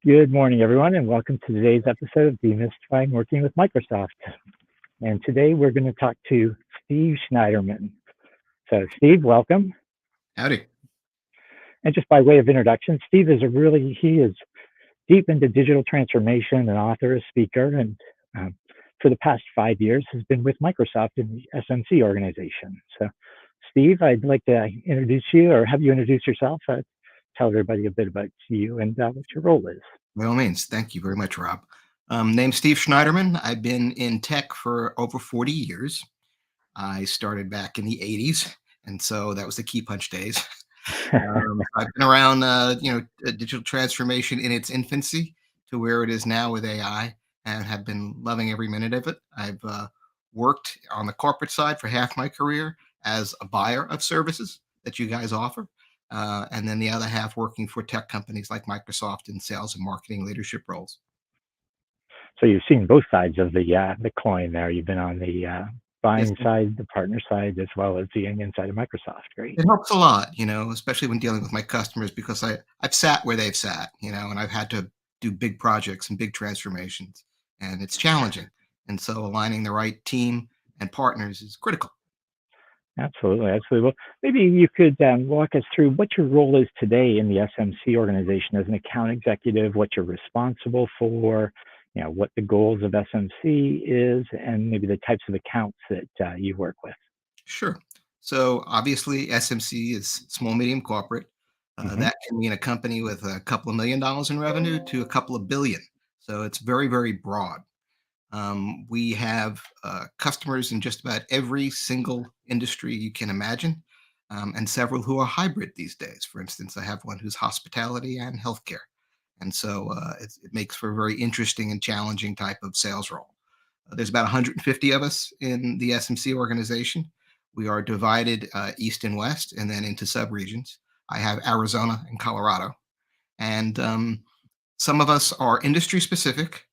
Good morning, everyone, and welcome to today's episode of Demystifying Working with Microsoft. And today we're going to talk to Steve Schneiderman. So, Steve, welcome. Howdy. And just by way of introduction, Steve is he is deep into digital transformation, an author, a speaker, and for the past 5 years has been with Microsoft in the SMC organization. So, Steve, I'd like to introduce you or have you introduce yourself. Tell everybody a bit about you and what your role is. By all means, thank you very much, Rob. Name's Steve Schneiderman. I've been in tech for over 40 years. I started back in the 80s, and so that was the key punch days. I've been around, digital transformation in its infancy to where it is now with AI, and have been loving every minute of it. I've worked on the corporate side for half my career as a buyer of services that you guys offer. And then the other half working for tech companies like Microsoft in sales and marketing leadership roles. So you've seen both sides of the coin there. You've been on the buying side, the partner side, as well as being inside of Microsoft. Great. It helps a lot, especially when dealing with my customers, because I've sat where they've sat, and I've had to do big projects and big transformations, and it's challenging. And so aligning the right team and partners is critical. Absolutely, absolutely. Well, maybe you could walk us through what your role is today in the SMC organization as an account executive, what you're responsible for, what the goals of SMC is, and maybe the types of accounts that you work with. Sure. So obviously, SMC is small, medium corporate. That can mean a company with a couple of $1 million in revenue to a couple of billion. So it's very, very broad. We have customers in just about every single industry you can imagine, and several who are hybrid these days. For instance, I have one who's hospitality and healthcare. And so it makes for a very interesting and challenging type of sales role. There's about 150 of us in the SMC organization. We are divided east and west and then into subregions. I have Arizona and Colorado. And some of us are industry specific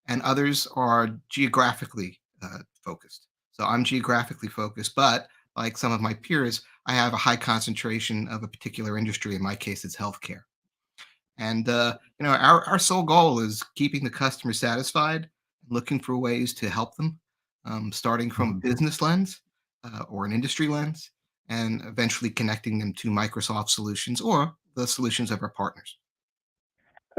and others are geographically focused. So I'm geographically focused, but like some of my peers, I have a high concentration of a particular industry. In my case, it's healthcare. And our sole goal is keeping the customer satisfied, looking for ways to help them, starting from a business lens or an industry lens, and eventually connecting them to Microsoft solutions or the solutions of our partners.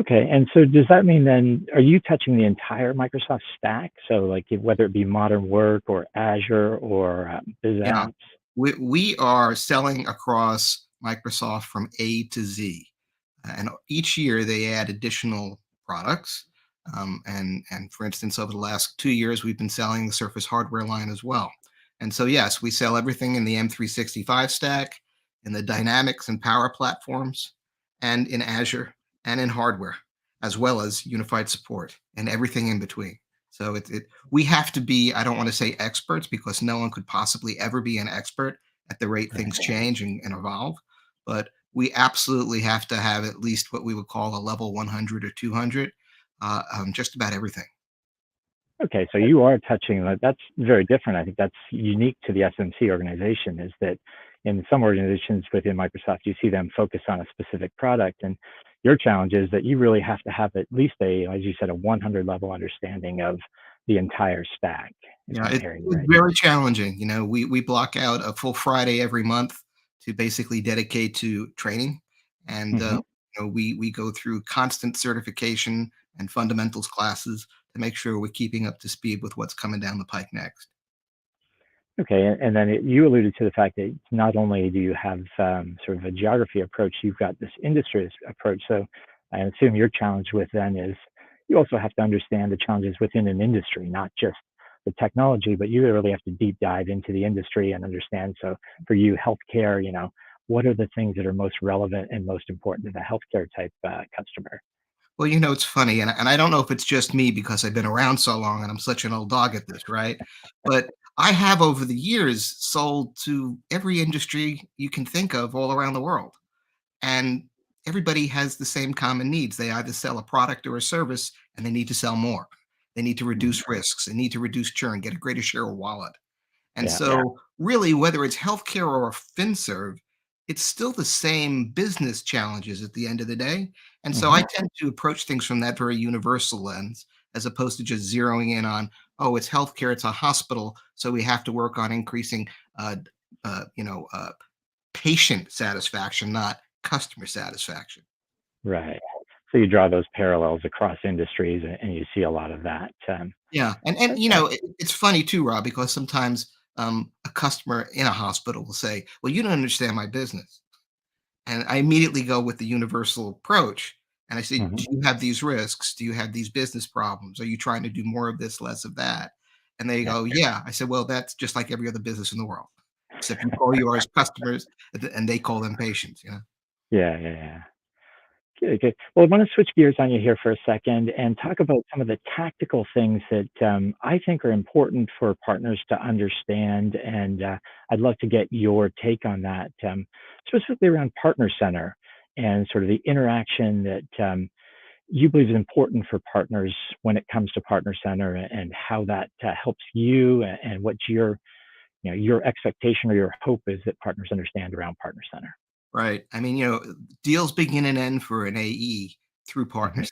Okay, and so does that mean then, are you touching the entire Microsoft stack? So like whether it be modern work or Azure or Biz Yeah, Apps? we are selling across Microsoft from A to Z. And each year they add additional products. And for instance, over the last 2 years, we've been selling the Surface hardware line as well. And so, yes, we sell everything in the M365 stack, in the Dynamics and Power platforms, and in Azure and in hardware, as well as unified support and everything in between. So we have to be, I don't want to say experts because no one could possibly ever be an expert at the rate things change and evolve. But we absolutely have to have at least what we would call a level 100 or 200, just about everything. Okay, so you are touching, that's very different. I think that's unique to the SMC organization is that in some organizations within Microsoft, you see them focus on a specific product. And your challenge is that you really have to have at least as you said, a 100 level understanding of the entire stack. Yeah, it's very challenging. We block out a full Friday every month to basically dedicate to training. And we go through constant certification and fundamentals classes to make sure we're keeping up to speed with what's coming down the pike next. Okay, and then you alluded to the fact that not only do you have sort of a geography approach, you've got this industry approach. So I assume your challenge with then is you also have to understand the challenges within an industry, not just the technology, but you really have to deep dive into the industry and understand. So for you, healthcare, what are the things that are most relevant and most important to the healthcare type customer? Well, it's funny, and I don't know if it's just me because I've been around so long and I'm such an old dog at this, right? But I have over the years sold to every industry you can think of all around the world. And everybody has the same common needs. They either sell a product or a service and they need to sell more. They need to reduce risks. They need to reduce churn, get a greater share of wallet. And Yeah. really, whether it's healthcare or FinServe, it's still the same business challenges at the end of the day. And so Hmm. I tend to approach things from that very universal lens as opposed to just zeroing in on, oh, it's healthcare, it's a hospital, so we have to work on increasing, uh, uh, you know, uh, patient satisfaction, not customer satisfaction. Right. So you draw those parallels across industries, and you see a lot of that. Yeah, and Okay. it's funny too, Rob, because sometimes a customer in a hospital will say, "Well, you don't understand my business." And I immediately go with the universal approach. And I say, Hmm. do you have these risks? Do you have these business problems? Are you trying to do more of this, less of that? And they Yeah. go, yeah. I said, well, that's just like every other business in the world, except you call yours customers and they call them patients. Yeah. Yeah. Yeah. Good, good. Well, I want to switch gears on you here for a second and talk about some of the tactical things that I think are important for partners to understand. And I'd love to get your take on that, specifically around Partner Center and sort of the interaction that you believe is important for partners when it comes to Partner Center, and how that helps you, and what your expectation or your hope is that partners understand around Partner Center. Right. I mean, deals begin and end for an AE through Hmm. partners.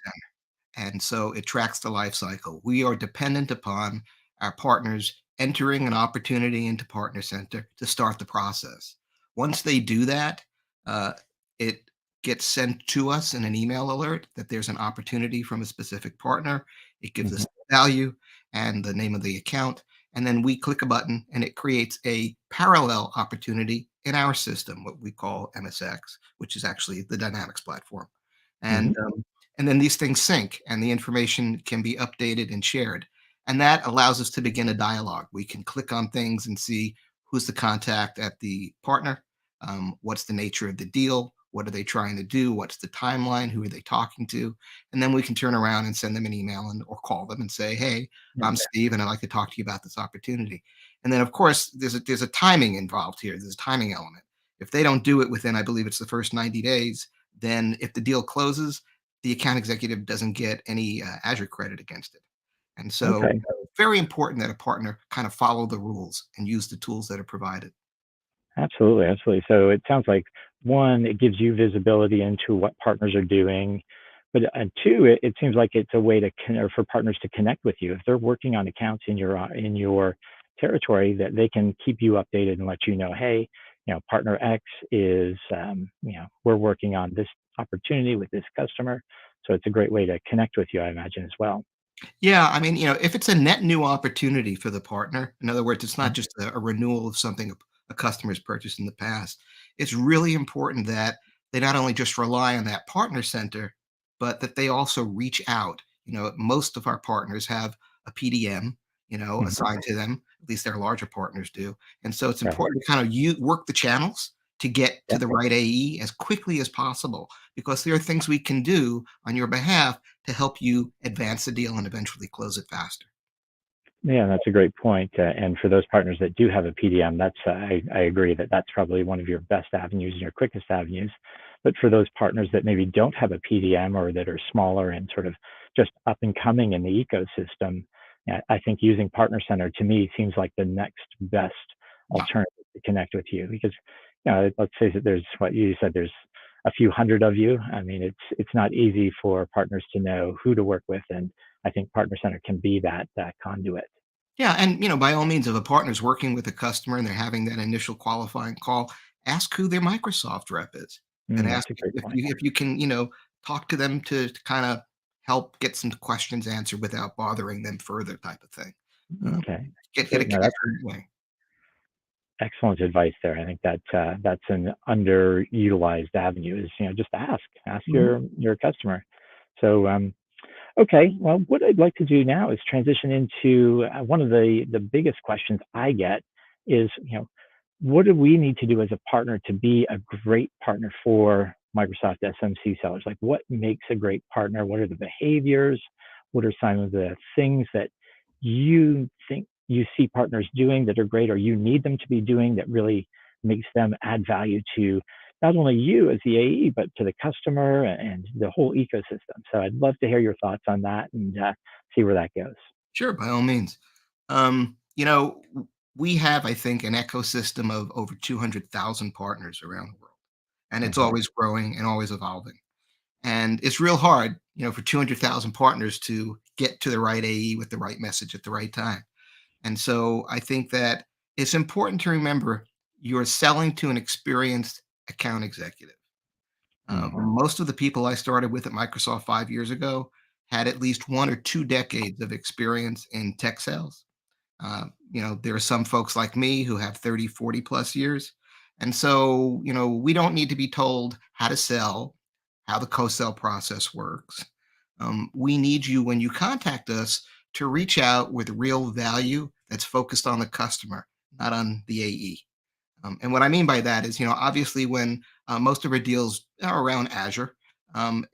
And so it tracks the life cycle. We are dependent upon our partners entering an opportunity into Partner Center to start the process. Once they do that, uh, it gets sent to us in an email alert that there's an opportunity from a specific partner. It gives us Hmm. the value and the name of the account. And then we click a button and it creates a parallel opportunity in our system, what we call MSX, which is actually the Dynamics platform. Hmm. And then these things sync and the information can be updated and shared. And that allows us to begin a dialogue. We can click on things and see who's the contact at the partner, what's the nature of the deal, what are they trying to do, what's the timeline, who are they talking to, and then we can turn around and send them an email or call them and say, "Hey, Yeah. I'm Steve, and I'd like to talk to you about this opportunity." And then, of course, there's a timing involved here. There's a timing element. If they don't do it within, I believe it's the first 90 days, then if the deal closes, the account executive doesn't get any Azure credit against it. And so, Okay. very important that a partner kind of follow the rules and use the tools that are provided. Absolutely, absolutely. So it sounds like, one, it gives you visibility into what partners are doing, but two, it seems like it's a way or for partners to connect with you if they're working on accounts in your territory, that they can keep you updated and let you know, hey, partner X is, we're working on this opportunity with this customer. So it's a great way to connect with you, I imagine, as well. Yeah, I mean, if it's a net new opportunity for the partner, in other words, it's not Mhm. just a renewal of something a customer's purchased in the past. It's really important that they not only just rely on that partner center, but that they also reach out. Most of our partners have a PDM, Mhm. assigned to them. At least their larger partners do. And so it's Right. important to kind of work the channels to get to Yeah. the right AE as quickly as possible, because there are things we can do on your behalf to help you advance the deal and eventually close it faster. Yeah, that's a great point. And for those partners that do have a PDM, I agree that that's probably one of your best avenues and your quickest avenues. But for those partners that maybe don't have a PDM, or that are smaller and sort of just up and coming in the ecosystem, yeah, I think using Partner Center to me seems like the next best Yeah. alternative to connect with you. Because, let's face it, there's what you said, there's a few hundred of you. I mean, it's not easy for partners to know who to work with, and I think Partner Center can be that conduit. Yeah, and by all means, if a partner's working with a customer and they're having that initial qualifying call, ask who their Microsoft rep is, and ask That's a great if point. you can, talk to them to kind of help get some questions answered without bothering them further, type of thing. Um, Okay, get a great. No, connection that's that way. excellent advice there. I think that that's an underutilized avenue. Is, just ask Mhm. your customer. So okay, well, what I'd like to do now is transition into one of the biggest questions I get is, what do we need to do as a partner to be a great partner for Microsoft SMC sellers? Like, what makes a great partner? What are the behaviors? What are some of the things that you think you see partners doing that are great, or you need them to be doing, that really makes them add value to not only you as the AE, but to the customer and the whole ecosystem? So I'd love to hear your thoughts on that, and see where that goes. Sure, by all means. We have, I think, an ecosystem of over 200,000 partners around the world. and it's Hmm. always growing and always evolving. And it's real hard, for 200,000 partners to get to the right AE with the right message at the right time. And so I think that it's important to remember you're selling to an experienced account executive. Hmm. Most of the people I started with at Microsoft 5 years ago had at least 1 or 2 decades of experience in tech sales. There are some folks like me who have 30, 40 plus years. And so, we don't need to be told how to sell, how the co sell process works. We need you when you contact us to reach out with real value that's focused on the customer, not on the AE. And what I mean by that is, obviously, when most of our deals are around Azure,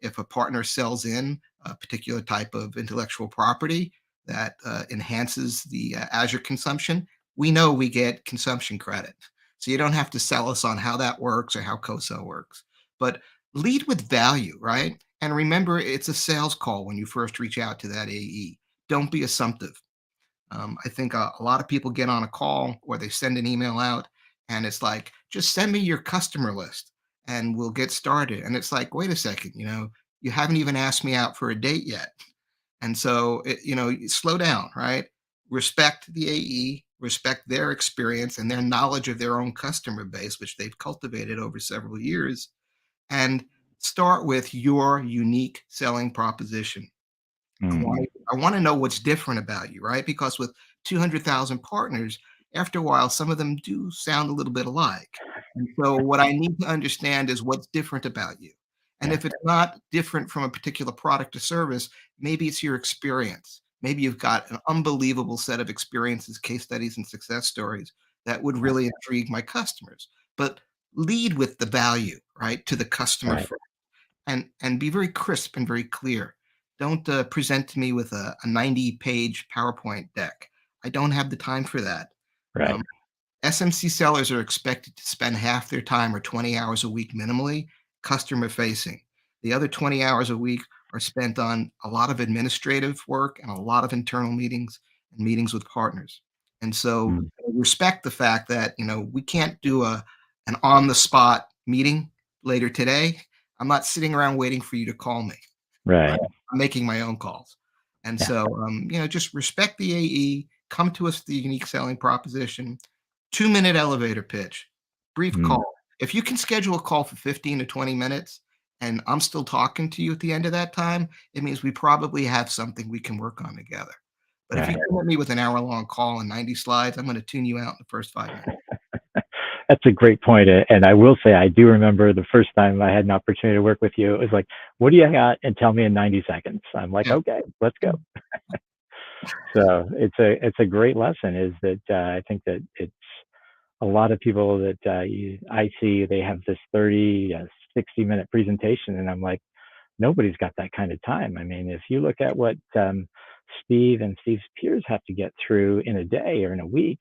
if a partner sells in a particular type of intellectual property that enhances the Azure consumption, we know we get consumption credit. So you don't have to sell us on how that works or how co-sell works. But lead with value, right? And remember, it's a sales call when you first reach out to that AE. Don't be assumptive. I think a lot of people get on a call or they send an email out and it's like, just send me your customer list and we'll get started. And it's like, wait a second, you haven't even asked me out for a date yet. And so, slow down, right? Respect the AE, respect their experience and their knowledge of their own customer base, which they've cultivated over several years, and start with your unique selling proposition. I want Hmm. I wanna know what's different about you, right? Because with 200,000 partners, after a while, some of them do sound a little bit alike. And so what I need to understand is what's different about you. And Yeah. if it's not different from a particular product or service, maybe it's your experience. Maybe you've got an unbelievable set of experiences, case studies, and success stories that would Yeah. really intrigue my customers. But lead with the value, right, to the customer Right. first and be very crisp and very clear. Don't present to me with a 90-page PowerPoint deck. I don't have the time for that. Right. Um, SMC sellers are expected to spend half their time or 20 hours a week minimally customer facing. The other 20 hours a week are spent on a lot of administrative work and a lot of internal meetings and meetings with partners. And so Mm. respect the fact that, we can't do an on the spot meeting later today. I'm not sitting around waiting for you to call me. Right? Right. I'm making my own calls. And Yeah. so, just respect the AE, come to us with the unique selling proposition, 2-minute elevator pitch, brief Mm. call. If you can schedule a call for 15 to 20 minutes and I'm still talking to you at the end of that time, it means we probably have something we can work on together. But if you Right. come at me with an hour-long call and 90 slides, I'm gonna tune you out in the first 5 minutes. That's a great point, and I will say I do remember the first time I had an opportunity to work with you. It was like, "What do you got?" And tell me in 90 seconds. I'm like, Yeah. "Okay, let's go." So it's a great lesson. Is that I think that it's a lot of people that I see they have this 30, 60-minute presentation, and I'm like, nobody's got that kind of time. I mean, if you look at what Steve and Steve's peers have to get through in a day or in a week,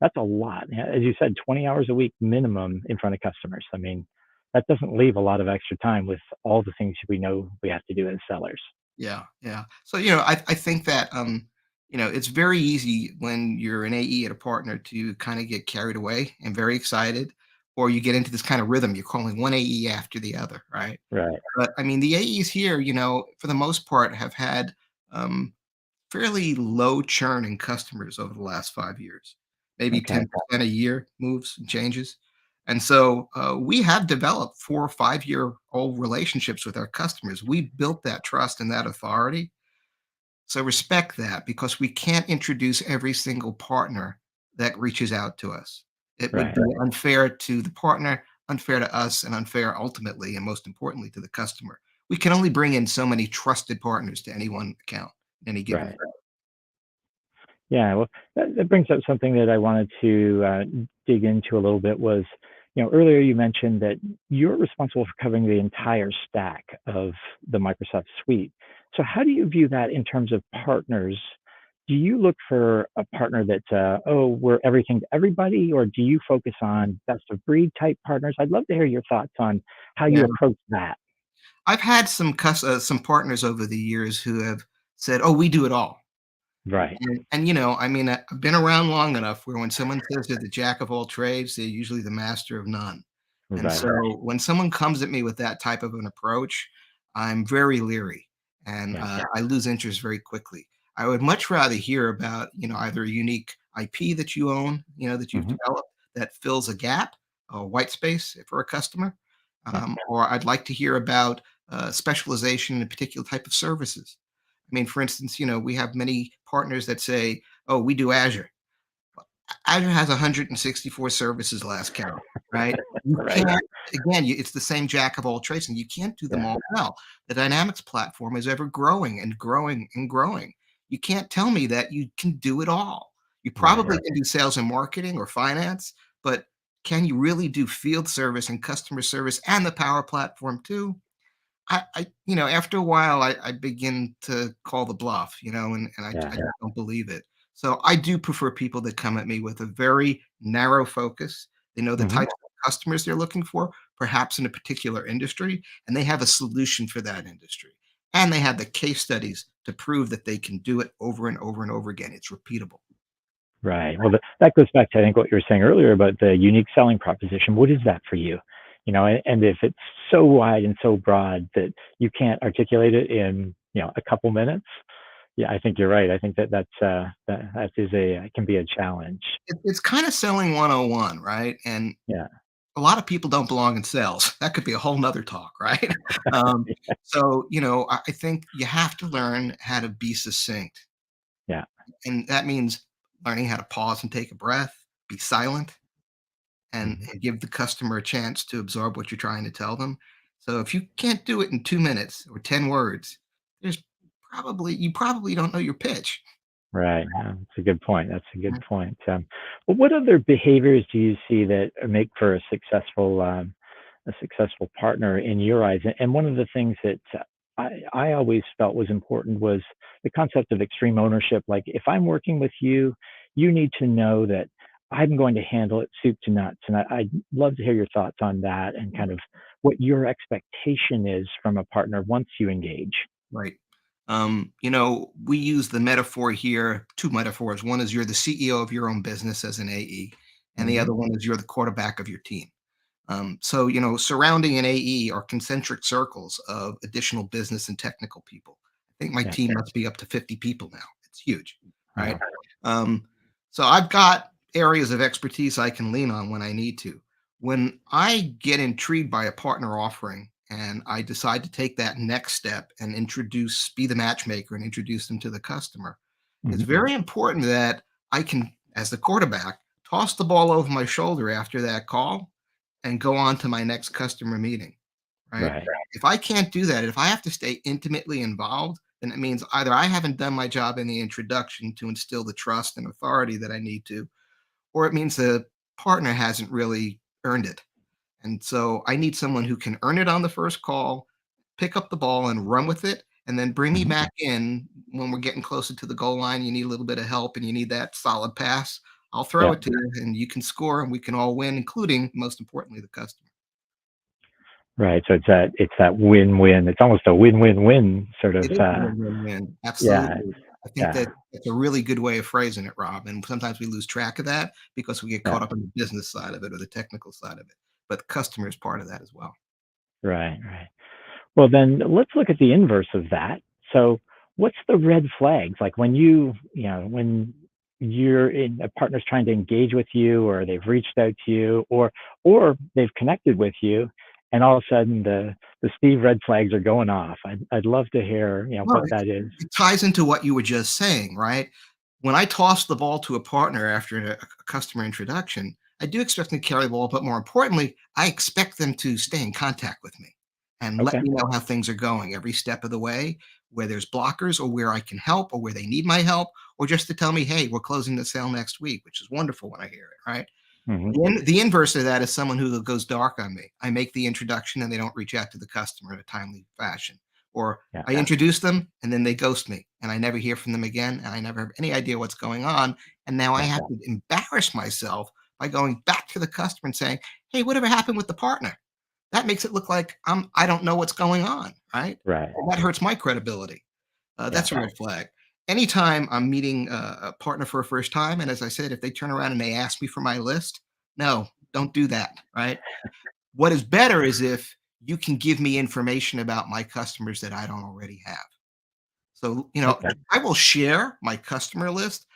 that's a lot. Yeah, as you said, 20 hours a week minimum in front of customers. I mean, that doesn't leave a lot of extra time with all the things we know we have to do as sellers. Yeah, yeah. So, I think that, it's very easy when you're an AE at a partner to kind of get carried away and very excited, or you get into this kind of rhythm. You're calling one AE after the other, right? Right. But I mean, the AEs here, for the most part, have had um, fairly low churn in customers over the last 5 years, maybe Okay. 10% a year moves and changes. And so we have developed 4 or 5 year old relationships with our customers. We built that trust and that authority. So respect that because we can't introduce every single partner that reaches out to us. It would Right. be unfair to the partner, unfair to us, and unfair ultimately, and most importantly, to the customer. We can only bring in so many trusted partners to any one account in any given. Right. Yeah, well, that brings up something that I wanted to dig into a little bit was, earlier you mentioned that you're responsible for covering the entire stack of the Microsoft suite. So how do you view that in terms of partners? Do you look for a partner that's, oh, we're everything to everybody, or do you focus on best of breed type partners? I'd love to hear your thoughts on how you Yeah. approach that. I've had some partners over the years who have said, "Oh, we do it all." Right. And I mean, I've been around long enough where when someone says they're the jack of all trades, they're usually the master of none. And Right. so when someone comes at me with that type of an approach, I'm very leery and Yeah. I lose interest very quickly. I would much rather hear about, either a unique IP that you own, that you've Hmm. developed that fills a gap, a white space for a customer, Yeah. or I'd like to hear about specialization in a particular type of services. I mean, for instance, we have many partners that say, "Oh, we do Azure." Azure has 164 services last count, right? You Right. can't again, it's the same jack of all trades, and you can't do them Yeah. all well. The Dynamics platform is ever growing and growing and growing. You can't tell me that you can do it all. You Right. probably can do sales and marketing or finance, but can you really do field service and customer service and the Power Platform too? After a while, I begin to call the bluff, and I Yeah. just don't believe it. So I do prefer people that come at me with a very narrow focus. They know the Hmm. types of customers they're looking for, perhaps in a particular industry, and they have a solution for that industry. And they have the case studies to prove that they can do it over and over and over again. It's repeatable. Right. Well, that goes back to, I think, what you were saying earlier about the unique selling proposition. What is that for you? And if it's so wide and so broad that you can't articulate it in, a couple minutes, yeah, I think you're right. I think that is it can be a challenge. It's kind of selling 101, right? And Yeah. a lot of people don't belong in sales. That could be a whole nother talk, right? Um, so, I think you have to learn how to be succinct. Yeah. And that means learning how to pause and take a breath, be silent, and, Mhm. and give the customer a chance to absorb what you're trying to tell them. So if you can't do it in 2 minutes or 10 words, you probably don't know your pitch. Right. Yeah, that's a good point. That's a good point. Well, what other behaviors do you see that make for a successful partner in your eyes? And one of the things that I always felt was important was the concept of extreme ownership. Like, if I'm working with you, you need to know that I'm going to handle it soup to nuts. And I'd love to hear your thoughts on that and kind of what your expectation is from a partner once you engage. Right. We use the metaphor here, two metaphors. One is you're the CEO of your own business as an AE, and the Hmm. other one is you're the quarterback of your team. So, surrounding an AE are concentric circles of additional business and technical people. I think my Yeah. team must be up to 50 people now. It's huge, right? Wow. Um, so I've got areas of expertise I can lean on when I need to. When I get intrigued by a partner offering and I decide to take that next step and be the matchmaker and introduce them to the customer, it's Hmm. very important that I can, as the quarterback, toss the ball over my shoulder after that call and go on to my next customer meeting, right? Right. If I can't do that, if I have to stay intimately involved, then it means either I haven't done my job in the introduction to instill the trust and authority that I need to, or it means the partner hasn't really earned it. And so I need someone who can earn it on the first call, pick up the ball and run with it, and then bring me Hmm. back in when we're getting closer to the goal line. You need a little bit of help and you need that solid pass. I'll throw Yeah. it to you and you can score and we can all win, including, most importantly, the customer. Right. So it's that win-win. It's almost a win-win-win sort of. It is a win-win-win. Yeah. Absolutely. I think Yeah. that it's a really good way of phrasing it, Rob, and sometimes we lose track of that because we get Yeah. caught up in the business side of it or the technical side of it, but the customer is part of that as well. Right. Right. Well, then let's look at the inverse of that. So, what's the red flags? Like when you're in a partner's trying to engage with you, or they've reached out to you, or they've connected with you, and all of a sudden the Steve red flags are going off. I'd love to hear Well, what that is. it ties into what you were just saying, right? When I toss the ball to a partner after a customer introduction, I do expect them to carry the ball, but more importantly, I expect them to stay in contact with me and let Okay. me know how things are going every step of the way, where there's blockers or where I can help or where they need my help, or just to tell me, hey, we're closing the sale next week, which is wonderful when I hear it, right? Hmm. The inverse of that is someone who goes dark on me. I make the introduction and they don't reach out to the customer in a timely fashion. Or Yeah. I introduce them and then they ghost me and I never hear from them again and I never have any idea what's going on. And now I Yeah. have to embarrass myself by going back to the customer and saying, "Hey, whatever happened with the partner?" That makes it look like I don't know what's going on, right? Right. And that hurts my credibility. Yeah. That's a red flag. Anytime I'm meeting a partner for a first time, and as I said, if they turn around and they ask me for my list, no, don't do that, right? What is better is if you can give me information about my customers that I don't already have. So, Okay. I will share my customer list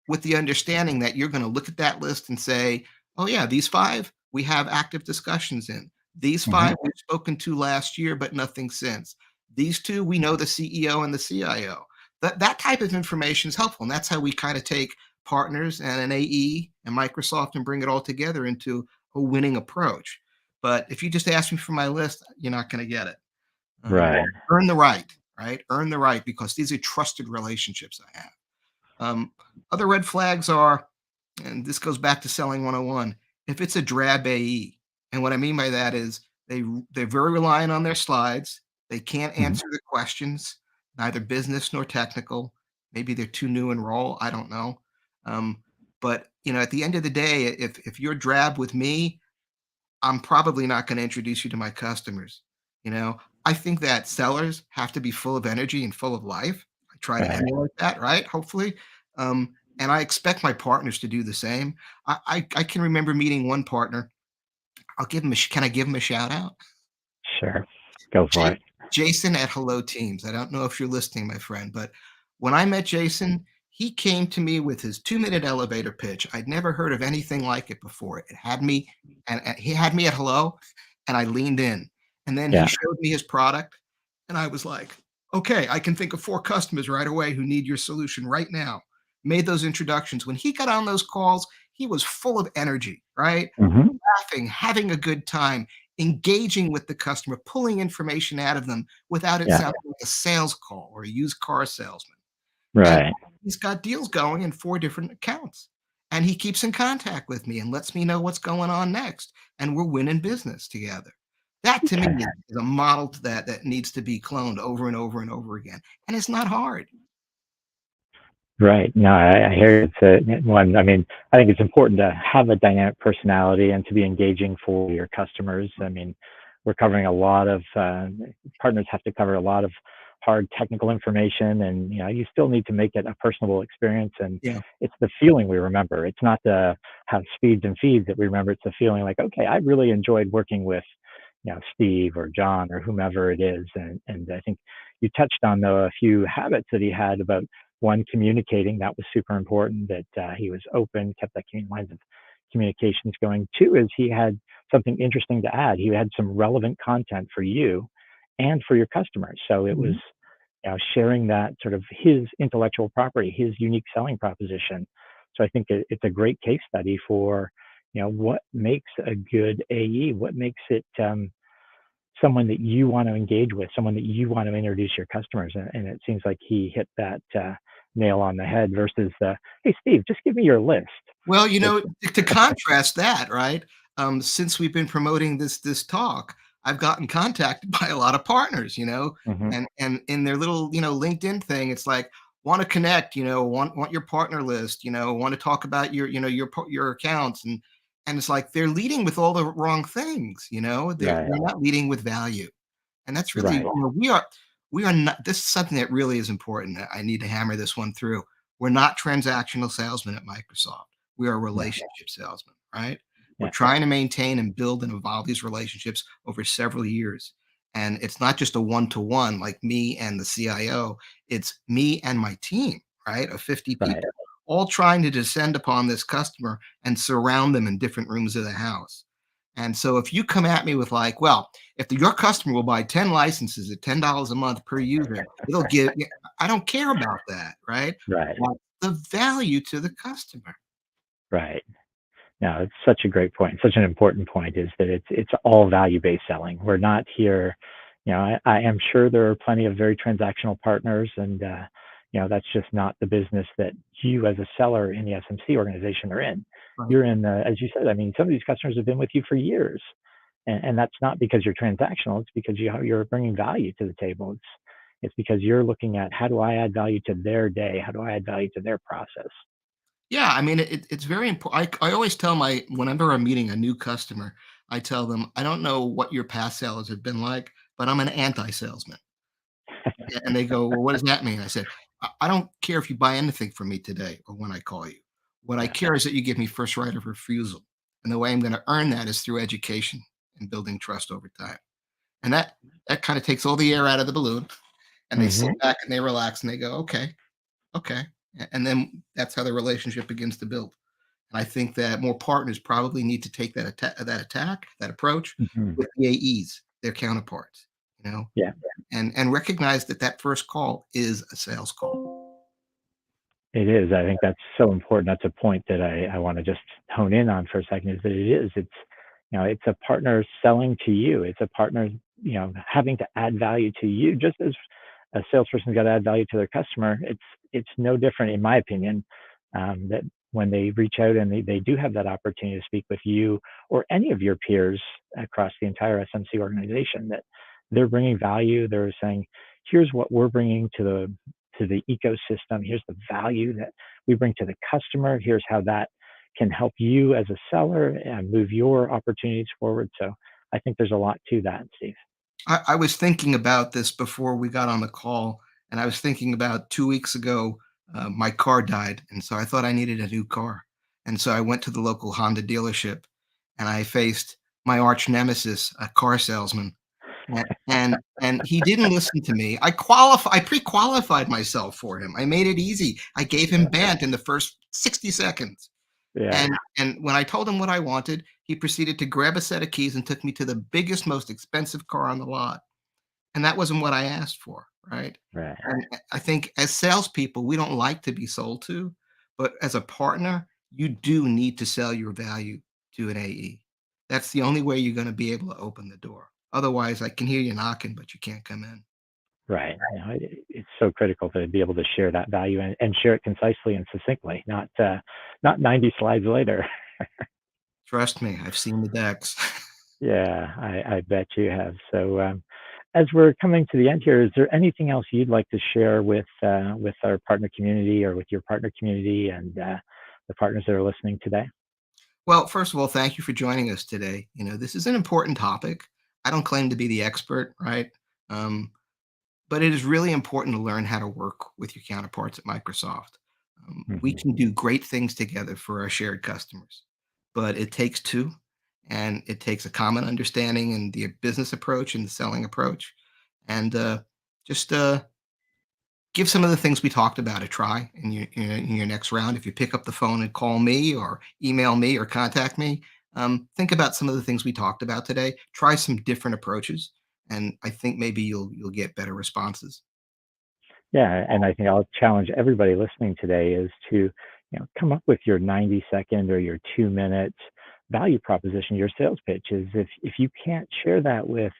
with the understanding that you're going to look at that list and say, oh, yeah, these five we have active discussions in. These Hmm. five we've spoken to last year, but nothing since. These two, we know the CEO and the CIO. That type of information is helpful. And that's how we kind of take partners and an AE and Microsoft and bring it all together into a winning approach. But if you just ask me for my list, you're not going to get it. Um, Right. earn the right, right? Earn the right because these are trusted relationships I have. Um, Other red flags are, and this goes back to selling 101, if it's a drab AE. And what I mean by that is they're very reliant on their slides. They can't Hmm. answer the questions, neither business nor technical. Maybe they're too new in role. I don't know. Um, but at the end of the day, if you're drab with me, I'm probably not going to introduce you to my customers. You know, I think that sellers have to be full of energy and full of life. I try to Right. emulate that, right? Hopefully. And I expect my partners to do the same. I can remember meeting one partner. Can I give him a shout out? Sure. Go for Ja it. Jason at Hello Teams. I don't know if you're listening, my friend, but when I met Jason, he came to me with his 2-minute elevator pitch. I'd never heard of anything like it before. It had me and he had me at hello, and I leaned in. And then he Yeah. showed me his product, and I was like, "Okay, I can think of 4 customers right away who need your solution right now." Made those introductions. When he got on those calls, he was full of energy, right? Hmm. Laughing, having a good time, engaging with the customer, pulling information out of them without it Yeah. sounding like a sales call or a used car salesman. And Right. he's got deals going in 4 different accounts. And he keeps in contact with me and lets me know what's going on next. And we're winning business together. That to me Okay. is a model to that needs to be cloned over and over and over again. And it's not hard. Right. No, I hear it's one. I mean, I think it's important to have a dynamic personality and to be engaging for your customers. I mean, we're covering a lot of partners have to cover a lot of hard technical information, and you still need to make it a personable experience. And Yeah. it's the feeling we remember. It's not the have speeds and feeds that we remember. It's the feeling like, okay, I really enjoyed working with, Steve or John or whomever it is. And I think you touched on a few habits that he had about one, communicating. That was super important, that he was open, kept that lines of communications going. Two is he had something interesting to add. He had some relevant content for you and for your customers. So it was Mhm. sharing that sort of his intellectual property, his unique selling proposition. So I think it's a great case study for what makes a good AE, what makes it someone that you want to engage with, someone that you want to introduce your customers. And it seems like he hit that nail on the head versus the, hey, Steve, just give me your list. Well, It's, to contrast that, right? Since we've been promoting this talk, I've gotten contacted by a lot of partners, mhm, and in their little, LinkedIn thing, it's like, want to connect, want your partner list, want to talk about your accounts, and it's like they're leading with all the wrong things, right, they're not leading with value, and that's really, right, we are not. This is something that really is important. I need to hammer this one through. We're not transactional salesmen at Microsoft. We are yeah, relationship salesmen, right? We're yeah, trying to maintain and build and evolve these relationships over several years. And it's not just a one to one like me and the CIO, it's me and my team, right? Of 50 right, people, all trying to descend upon this customer and surround them in different rooms of the house. And so if you come at me with like, well, if your customer will buy 10 licenses at $10 a month per user, it'll give, I don't care about that, right? right, The value to the customer. right. No, it's such a great point. Such an important point is that it's all value-based selling. We're not here, I am sure there are plenty of very transactional partners, and that's just not the business that you as a seller in the SMC organization are in. Right. You're in, as you said, I mean, some of these customers have been with you for years, and that's not because you're transactional. It's because you're bringing value to the table. It's because you're looking at, how do I add value to their day? How do I add value to their process? Yeah, I mean, it's very important. I always tell whenever I'm meeting a new customer, I tell them, I don't know what your past sales have been like, but I'm an anti-salesman. And they go, well, what does that mean? I said, I don't care if you buy anything from me today or when I call you. What I Yeah, care is that you give me first right of refusal. And the way I'm going to earn that is through education. and building trust over time. And that kind of takes all the air out of the balloon, and they sit Hmm. back and they relax and they go, okay, okay. And then that's how the relationship begins to build. And I think that more partners probably need to take that approach Hmm. with the AEs, their counterparts, you know, Yeah. and recognize that that first call is a sales call. It is. I think that's so important. That's a point that I want to just hone in on for a second. Is that it is. It's it's a partner selling to you. It's a partner having to add value to you, just as a salesperson's got to add value to their customer. It's no different, in my opinion, that when they reach out and they do have that opportunity to speak with you or any of your peers across the entire SMC organization, that they're bringing value. They're saying, here's what we're bringing to the ecosystem. Here's the value that we bring to the customer. Here's how that can help you as a seller and move your opportunities forward. So I think there's a lot to that, Steve. I was thinking about this before we got on the call, and I was thinking about 2 weeks ago, my car died, and so I thought I needed a new car, and so I went to the local Honda dealership, and I faced my arch nemesis, a car salesman, and he didn't listen to me. I pre-qualified myself for him. I made it easy. I gave him BANT in the first 60 seconds. Yeah, And when I told him what I wanted, he proceeded to grab a set of keys and took me to the biggest, most expensive car on the lot. And that wasn't what I asked for, right? right, And I think as salespeople, we don't like to be sold to, but as a partner, you do need to sell your value to an AE. That's the only way you're going to be able to open the door. Otherwise, I can hear you knocking, but you can't come in. right. It's so critical to be able to share that value and share it concisely and succinctly, not 90 slides later. Trust me, I've seen the decks. Yeah, I bet you have. So, as we're coming to the end here, is there anything else you'd like to share with our partner community or with your partner community and the partners that are listening today? Well, first of all, thank you for joining us today. This is an important topic. I don't claim to be the expert, right? Um, but it is really important to learn how to work with your counterparts at Microsoft. We Hmm. can do great things together for our shared customers, but it takes two, and it takes a common understanding and the business approach and the selling approach. And just give some of the things we talked about a try in your next round. If you pick up the phone and call me or email me or contact me, think about some of the things we talked about today. Try some different approaches, and I think maybe you'll get better responses. Yeah, and I think I'll challenge everybody listening today is to, come up with your 90-second or your 2 minute value proposition, your sales pitch. Is if you can't share that with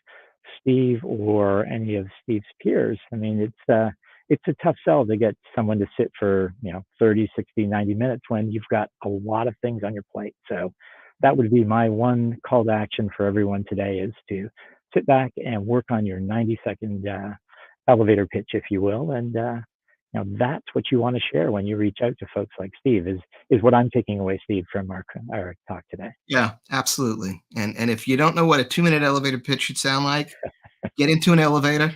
Steve or any of Steve's peers, I mean, it's a tough sell to get someone to sit for 30, 60, 90 minutes when you've got a lot of things on your plate. So that would be my one call to action for everyone today is to sit back and work on your 90-second elevator pitch, if you will, and that's what you want to share when you reach out to folks like Steve. Is what I'm taking away, Steve, from our talk today. Yeah, absolutely. And if you don't know what a 2-minute elevator pitch should sound like, get into an elevator,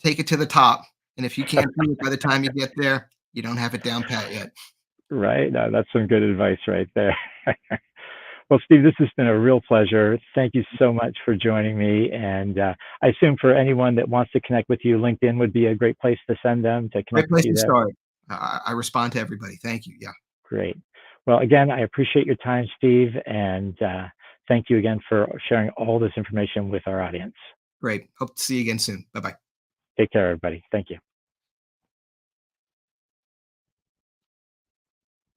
take it to the top, and if you can't do it by the time you get there, you don't have it down pat yet. Right? That's some good advice right there. Well, Steve, this has been a real pleasure. Thank you so much for joining me. And I assume for anyone that wants to connect with you, LinkedIn would be a great place to send them to Great connect with place you to there. start. I respond to everybody. Thank you. Yeah, Great. Well, again, I appreciate your time, Steve, and thank you again for sharing all this information with our audience. great. Hope to see you again soon. Bye bye. Take care, everybody. Thank you.